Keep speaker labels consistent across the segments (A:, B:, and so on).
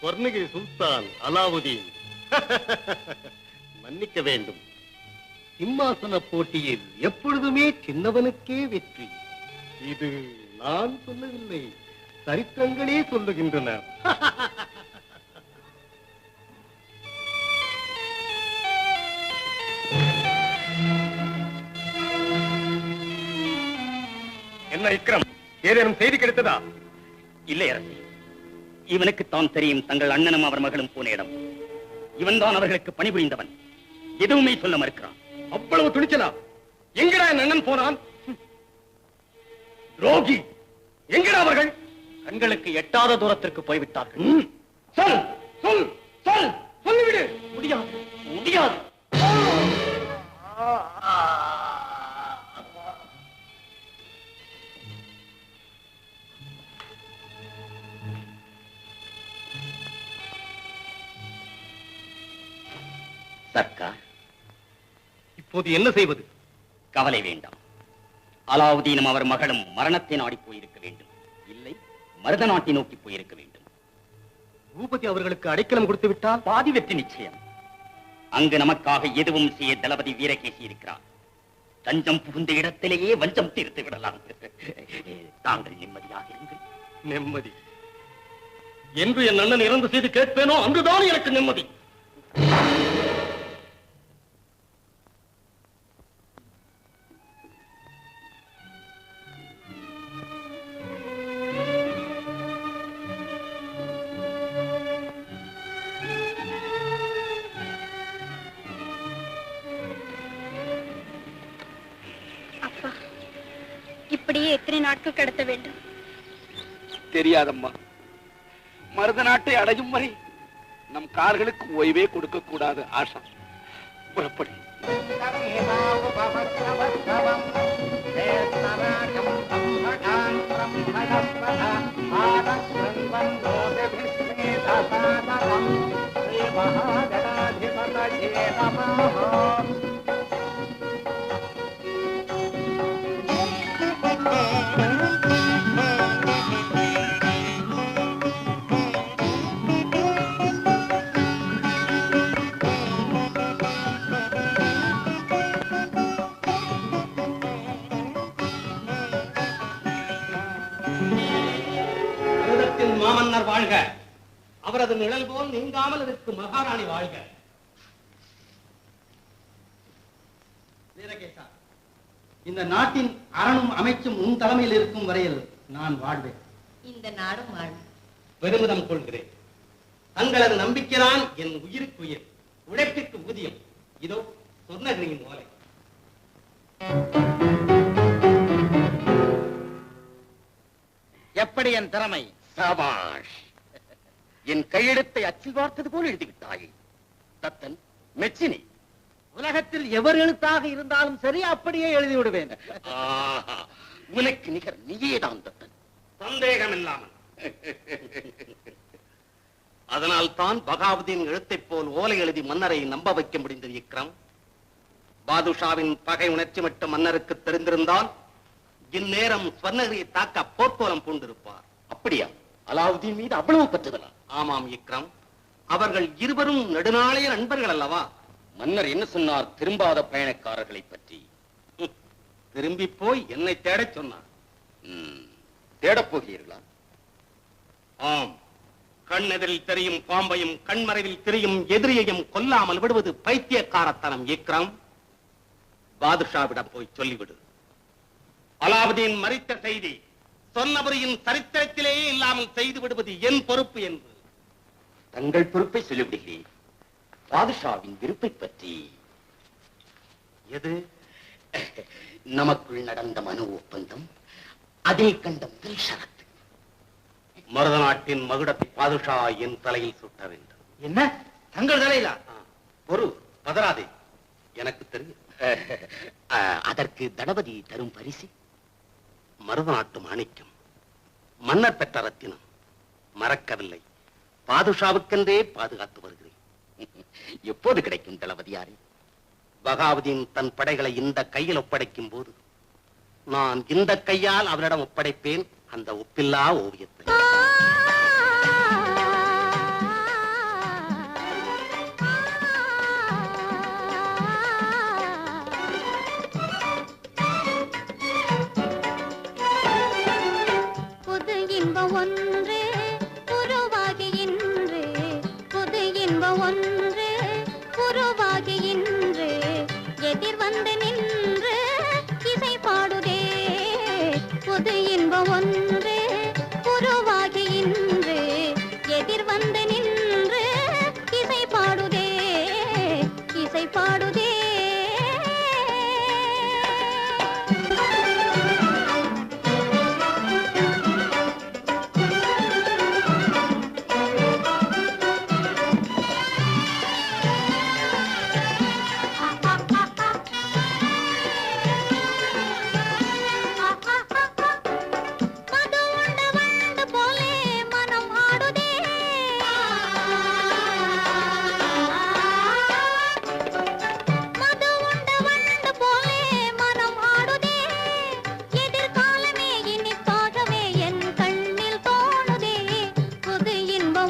A: ஸ்வர்ணகிரி சுல்தான் அலாவுதீன். மன்னிக்க வேண்டும். சிம்மாசன போட்டியில் எப்பொழுதுமே சின்னவனுக்கே வெற்றி. இது நான் சொல்லவில்லை, சரித்திரங்களே சொல்லுகின்றன. என்ன விக்ரம், ஏதேனும் செய்தி கிடைத்ததா?
B: இல்லை அரசே, இவனுக்கு தான் தெரியும் தங்கள் அண்ணனும் அவர் மகளும் போன இடம். இவன் தான் அவர்களுக்கு பணிபுரிந்தவன். எதுவுமே சொல்ல மறுக்கிறான்.
A: அவ்வளவு துணிச்சலா? எங்கடா என் அண்ணன் போனான்? துரோகி! எங்கடா அவர்கள்?
B: கண்களுக்கு எட்டாத தூரத்திற்கு போய்விட்டார்கள்.
A: சொல் சொல் சொல், சொல்லிவிடு.
B: முடியாது, முடியாது. சர்க்கார்,
A: இப்போது என்ன செய்வது?
B: கவலை வேண்டாம். அலாவுதீனும் அவர் மகளும் மரணத்தை நாடி போயிருக்க வேண்டும், இல்லை மருத நாட்டை நோக்கி போயிருக்க வேண்டும்.
A: பூபதி அவர்களுக்கு அடைக்கலம் கொடுத்து விட்டால்
B: பாதி வெற்றி நிச்சயம். அங்கு நமக்காக எதுவும் செய்ய தளபதி வீரகேசி இருக்கிறார். தஞ்சம் புகுந்த இடத்திலேயே வஞ்சம் தீர்த்து விடலாம். தாங்கள் நிம்மதியாக இருங்கள்.
A: நிம்மதி என்று என் அண்ணன் இறந்து செய்து கேட்பேனோ அங்குதான் எனக்கு நிம்மதி.
C: இப்படியே எத்தனை நாட்கள் கடத்த வேண்டும்
D: தெரியாதம்மா. மருத நாட்டை அடையும் வரை நம் கார்களுக்கு ஓய்வே கொடுக்க கூடாது. ஆஷா, புறப்படு.
A: மாமன்னர் வாழ்க, அவரது நிழல் போல் நீங்காமல் இருக்கும் மகாராணி வாழ்க. வீரகேசா, இந்த நாட்டின் அரணும் அமைச்சும் உன் தலைமையில் இருக்கும் வரையில் நான் வாழ்வேன்.
E: இந்த நாடும் வாழும்.
A: பெருமிதம் கொள்கிறேன். தங்களது நம்பிக்கைதான் என் உயிருக்கு உயிர், உழைப்பிற்கு ஊதியம். இதோ சொர்ணகிரியின் ஓலை.
B: எப்படி என் திறமை? சபாஷ்! என் கையெழுத்தை அச்சில் பார்த்தது போல் எழுதிவிட்டாய். தத்தன், மெச்சினி.
F: உலகத்தில் எவர் எழுத்தாக இருந்தாலும் சரி, அப்படியே எழுதி விடுவேன்.
B: உனக்கு நிகர் நீயேதான் தத்தன்,
A: சந்தேகம் இல்லாமல். அதனால் தான் பகாவுதீன் எழுத்தைப் போல் ஓலை எழுதி மன்னரை நம்ப வைக்க முடிந்தது. விக்ரம், பாதுஷாவின் பகை உணர்ச்சி மட்டும் மன்னருக்கு தெரிந்திருந்தால் இந்நேரம் ஸ்வர்ணகிரியை தாக்க போர்க்கோலம் பூண்டிருப்பார்.
B: அப்படியா? அலாவுதீன் மீது அவ்வளவு பற்றுதலா?
A: ஆமாம் விக்ரம், அவர்கள் இருவரும் நெடுநாளைய நண்பர்கள் அல்லவா?
B: மன்னர் என்ன சொன்னார் திரும்பாத பயணக்காரர்களை பற்றி?
A: திரும்பி போய் என்னை தேடச் சொன்னார்.
B: தேடப் போகிறீர்களா?
A: ஆம். கண்ணெதிரில் தெரியும் பாம்பையும் கண்மறைவில் தெரியும் எதிரியையும் கொல்லாமல் விடுவது பைத்தியக்காரத்தனம். விக்ரம், பாதுஷாவிடம் போய் சொல்லிவிடு, அலாவுதீன் மரித்த செய்தி சொன்னபுரியின் சரித்திரத்திலேயே இல்லாமல் செய்து விடுவது என் பொறுப்பு என்று.
B: தங்கள் பொறுப்பை சொல்லிவிடுகிறேன். பாதுஷாவின் விருப்பை பற்றி?
A: எது?
B: நமக்குள் நடந்த மனு ஒப்பந்தம், அதில் கண்ட முதல் ஷரத்து.
A: மருத நாட்டின் மகுடத்தை பாதுஷா என் தலையில் சுட்ட வேண்டும்.
F: என்ன, தங்கள் தலையிலா?
A: ஒரு பதறாதே, எனக்கு தெரியும்.
B: அதற்கு தளபதி தரும் பரிசு
A: மருத நாட்டு மாணிக்கம், மன்னர் பெற்ற ரத்தினம். மறக்கவில்லை, பாதுஷாவுக்கென்றே பாதுகாத்து வருகிறேன்.
B: எப்போது கிடைக்கும் தளபதியாரே?
A: பகாவுதீன் தன் படைகளை இந்த கையில் ஒப்படைக்கும் போது நான் இந்த கையால் அவரிடம் ஒப்படைப்பேன் அந்த ஒப்பில்லா ஓவியத்தை.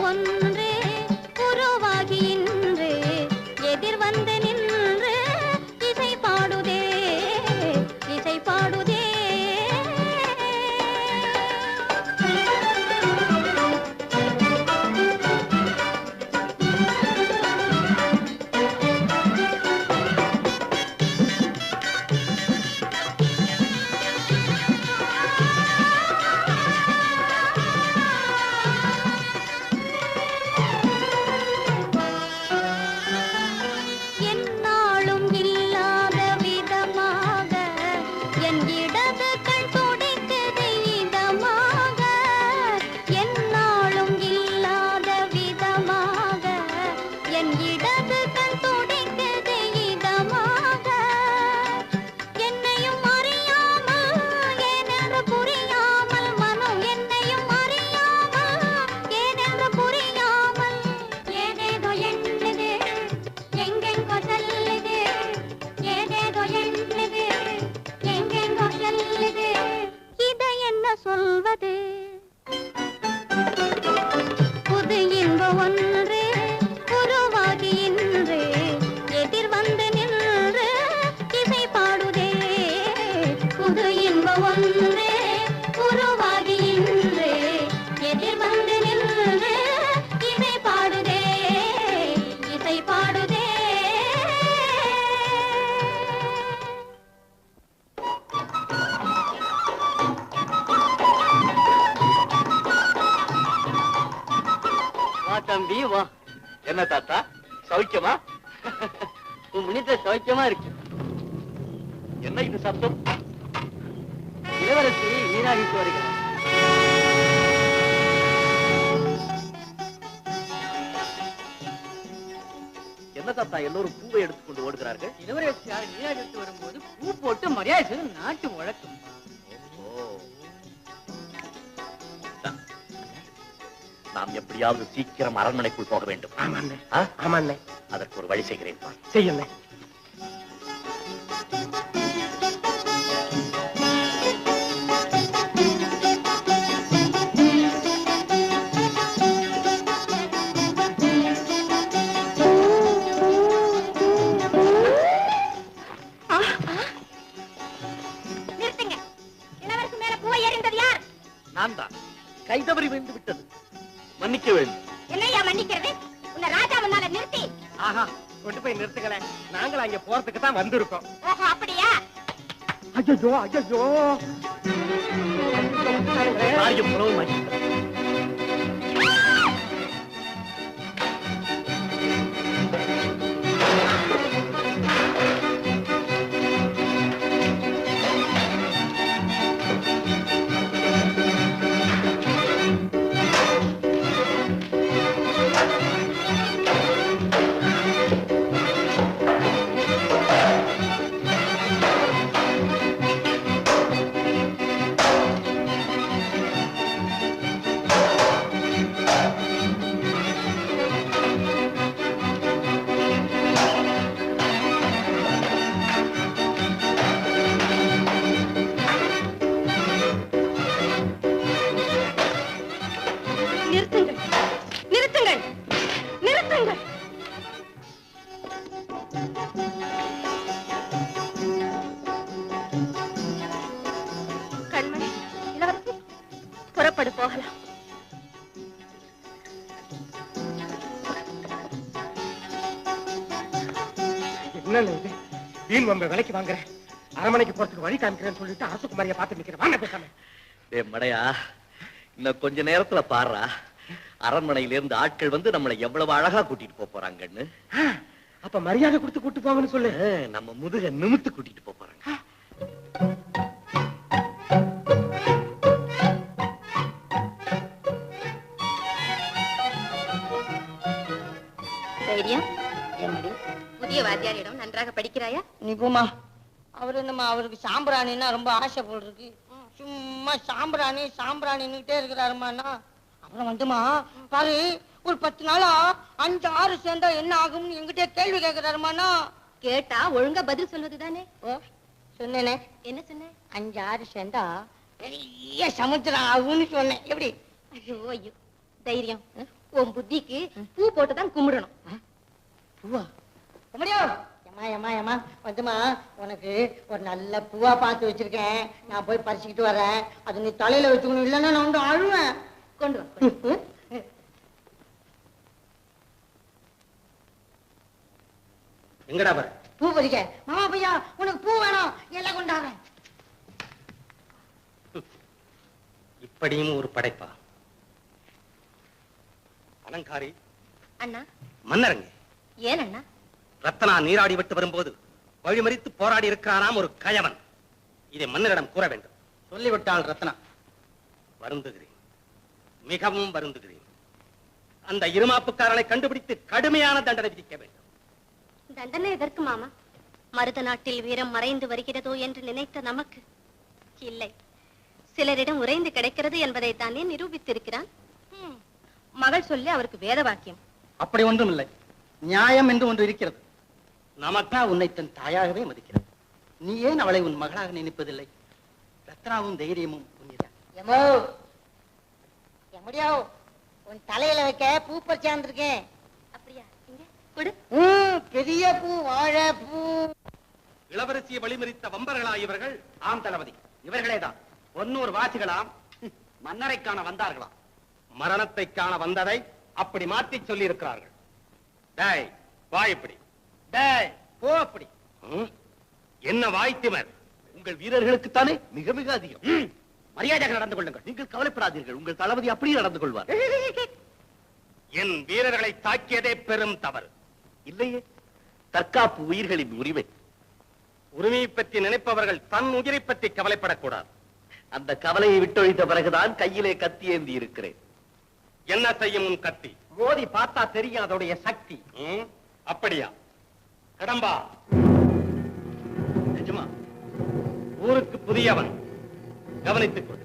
C: ஒன்றே உருவாகி இன்று எதிர் வந்து நின்று இசை பாடுதே இசை பாடுதே. என்னாலும் இல்லாத விதமாக என் இடது கண் துடிக்குது இதமாக. என்னாலும் இல்லாத விதமாக என் இடது கண் துடிக்குது இதமாக. என்னையும் அறியாமல் ஏனென்று புரியாமல் மனம் என்னையும் அறியாமல் ஏனென்று புரியாமல் ஏதேதோ எண்ணுது எங்கெங்கோ செல்லுது ஏதேதோ எண்ணுது எங்கெங்கோ செல்லுது. இதை என்ன சொல்வது? புது இன்பம் ஒன்று உருவாகி இன்று எதிர் வந்து நின்று இசை பாடுதே. புது இன்பம் ஒன்று உருவாகி இன்று எதிர் வந்து நின்று இசை பாடுதே இசை பாடுதே.
F: வா தம்பி வா.
D: என்ன தாத்தா சௌக்கியமா?
F: உன் முன்னிட்ட சௌக்கியமா இருக்கு.
D: என்ன இது சப்தம்?
F: இளவரசி நீராகிட்டு வருகிறார்.
D: என்ன தாத்தா எல்லோரும் பூவை எடுத்துக்கொண்டு ஓடுகிறார்கள்?
F: இளவரசியார் நீராகிட்டு வரும்போது பூ போட்டு மரியாதை செய்து நாட்டு வழக்கம்.
B: நாம் எப்படியாவது சீக்கிரம் அரண்மனைக்குள் போக வேண்டும்.
D: ஆமாண்ணே.
B: அதற்கு ஒரு வழி செய்கிறேன்.
D: செய்யுண்ணே.
C: நிறுத்துங்க. இளவரசி மேல பூவை எறிந்தது யார்?
D: நான் தான். கைதவறி விழுந்து விட்டது, மன்னிக்க வேண்டும்.
C: என்னையா மன்னிக்கிறது? உன்னை ராஜா முன்னால நிறுத்தி.
F: ஆஹா, கொண்டு போய் நிறுத்துங்களே. நாங்கள் அங்க போறதுக்கு தான் வந்திருக்கோம்.
C: ஓஹோ அப்படியா?
F: ஐயோ ஐயோ.
B: காரியம் புலவமாகிவிட்டது.
C: நிறுத்துங்கள் நிறுத்துங்கள் நிறுத்துங்கள். கண்மணி, இளவரசி புறப்படு போகலாம்.
F: என்ன இது? வீண் வம்ப விலைக்கு வாங்குறேன். அரண்மனைக்கு போறதுக்கு வழி காமிக்கிறேன்னு சொல்லிட்டு அரசகுமாரியை பார்த்து நிக்கிறேன். வாங்க பேசாம.
B: டேய் மடையா, இன்னும் கொஞ்ச நேரத்துல பாருடா, அரண்மனையில இருந்து ஆட்கள் வந்து நம்மளை எவ்வளவு அழகா கூட்டிட்டு போறாங்கன்னு.
F: அப்ப மரியாதை கொடுத்து கூட்டு போங்கன்னு சொல்லு.
B: நம்ம முதுக நிமித்து கூட்டிட்டு போறாங்க.
C: தைரியம் என்னடி? புதிய வாத்தியாரிடம் நன்றாக படிக்கிறாயா?
E: நிபுமா அவரு என்னமா, அவருக்கு சாம்பிராணின்னா ரொம்ப ஆசை போல் இருக்கு. சும்மா சாம்பிராணி சாம்பிராணின்னுட்டே இருக்கிறாருமாண்ணா. அப்புறம் வந்துமா பாரு, ஒரு 10 நாளா 5 6 சேர்ந்தா என்ன ஆகும்னு எங்கிட்டே கேள்வி கேட்கிறாருமாண்ணா.
C: கேட்டா ஒழுங்கா பதில் சொல்வதுதானே.
E: ஓ சொன்னேனே.
C: என்ன சொன்ன?
E: 5 6 சேர்ந்தா பெரிய சமுத்திரம் ஆகும்னு சொன்னேன். எப்படி?
C: ஐயோ ஐயோ, தைரியம் உன் புத்திக்கு பூ போட்டுதான் கும்பிடணும்.
F: பூவா?
E: எம்மா எம்மா எம்மா வந்துமா, உனக்கு ஒரு நல்ல பூவா பார்த்து வச்சிருக்கேன். நான் போய் பறிச்சுக்கிட்டு வரேன். அது நீ தலையில வச்சுக்கணும், இல்லைன்னா நான் வந்து அழுவேன்.
C: கொண்டு வா.
A: எங்கடா பாரு
E: பூ பறிக்க. மாமா பையா, உனக்கு பூ வேணும், எல்லாம் கொண்டாடுறேன்.
A: இப்படியும் ஒரு படைப்பா? அலங்காரி
C: அண்ணா.
A: மன்னரங்க,
C: ஏன் அண்ணா?
A: ரத்தனா நீராடி விட்டு வரும்போது வழிமறித்து போராடி இருக்கிறானாம் ஒரு கயவன். இதை மன்னரிடம் கூற வேண்டும். சொல்லிவிட்டாள் ரத்னா. வருந்துகிறேன், மிகவும் வருந்துகிறேன். அந்த இருமாப்புக்காரனை கண்டுபிடித்து கடுமையான தண்டனை விதிக்க வேண்டும்.
C: தண்டனை எதற்கு மாமா? மருத நாட்டில் வீரம் மறைந்து வருகிறதோ என்று நினைத்த நமக்கு இல்லை, சிலரிடம் உறைந்து கிடைக்கிறது என்பதை தானே நிரூபித்திருக்கிறான். மகள் சொல்லி அவருக்கு வேத வாக்கியம்.
A: அப்படி ஒன்றும் இல்லை, நியாயம் என்று ஒன்று இருக்கிறது. நமக்கா உன்னை தன் தாயாகவே மதிக்கிறது. நீ ஏன் அவளை உன் மகளாக நினைப்பதில்லை? ரத்னாவும் தைரியமும் உன்னிதான்.
E: எம்மோ எம்முடியோ, உன் தலையில வைக்க பூ பறிச்சு வந்திருக்கேன்.
C: அப்படியா? இங்க கொடு.
E: பெரிய பூ, வாழை பூ.
A: இளவரசியை வழிமறித்த வம்பர்களா இவர்கள்? ஆம் தளபதி, இவர்களேதான். ஒன்னூர் வாசிகளாம் மன்னரை காண வந்தார்களாம். மரணத்தை காண வந்ததை அப்படி மாற்றி சொல்லி இருக்கிறார்கள். டேய் வா, இப்படி. டேய் போ, அப்படி. என்ன வாய்த்திமர்? உங்கள் வீரர்களுக்குத்தானே மிக மிக அதிகம். மரியாதையாக நடந்து கொள்ளுங்கள். நீங்கள் கவலைப்படாதீர்கள், உங்கள் தளபதி அப்படியே நடந்து கொள்வார். என் வீரர்களை தாக்கியதே பெரும் தவறு. இல்லையே, தற்காப்பு உயிர்களின் உரிமை. உரிமையை பற்றி நினைப்பவர்கள் தன் உயிரை பற்றி கவலைப்படக்கூடாது. அந்த கவலையை விட்டொழித்த பிறகுதான் கையிலே கத்தி ஏந்தி இருக்கிறேன். என்ன செய்யும் உன் கத்தி? மோதி பார்த்தா தெரியும் அதோடைய சக்தி. அப்படியா? கடம்பா, நிஜமா ஊருக்கு புதியவன், கவனித்துக் கொள்.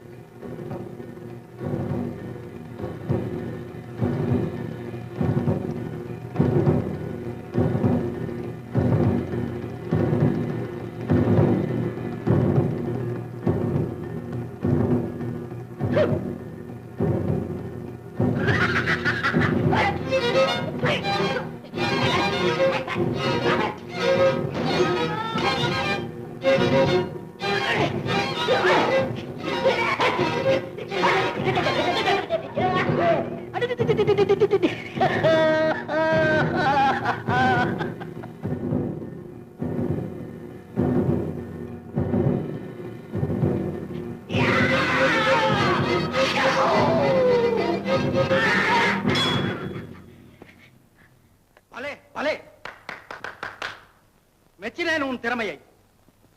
A: மெச்சினேன் உன் திறமையை.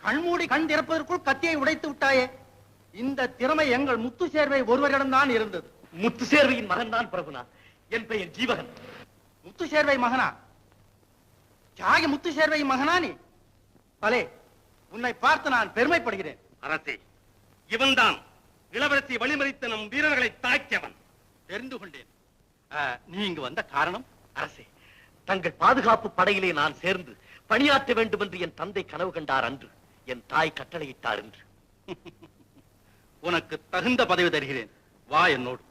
A: கண்மூடி கண் திறப்பதற்குள் கத்தியை உடைத்து விட்டாயே. இந்த திறமை எங்கள் முத்து சேர்வை ஒருவரிடம் தான் இருந்தது. முத்து சேர்வையின் மகன் தான் பிரபுனா. என் பெயர் ஜீவகன். முத்து சேர்வை மகனா? தியாகி முத்து சேர்வை மகனா நீ? பலே, உன்னை பார்த்து நான் பெருமைப்படுகிறேன். அரசே, இவன்தான் இளவரசி வழிமறித்த நம் வீரர்களை தாக்கியவன். தெரிந்து கொண்டேன். நீ இங்கு வந்த காரணம்? அரசே, தங்கள் பாதுகாப்பு படையிலே நான் சேர்ந்து பணியாற்ற வேண்டும் என்று என் தந்தை கனவு கண்டார் அன்று. என் தாய் கட்டளையிட்டார் என்று. உனக்கு தகுந்த பதவி தருகிறேன், வா என்னோடு.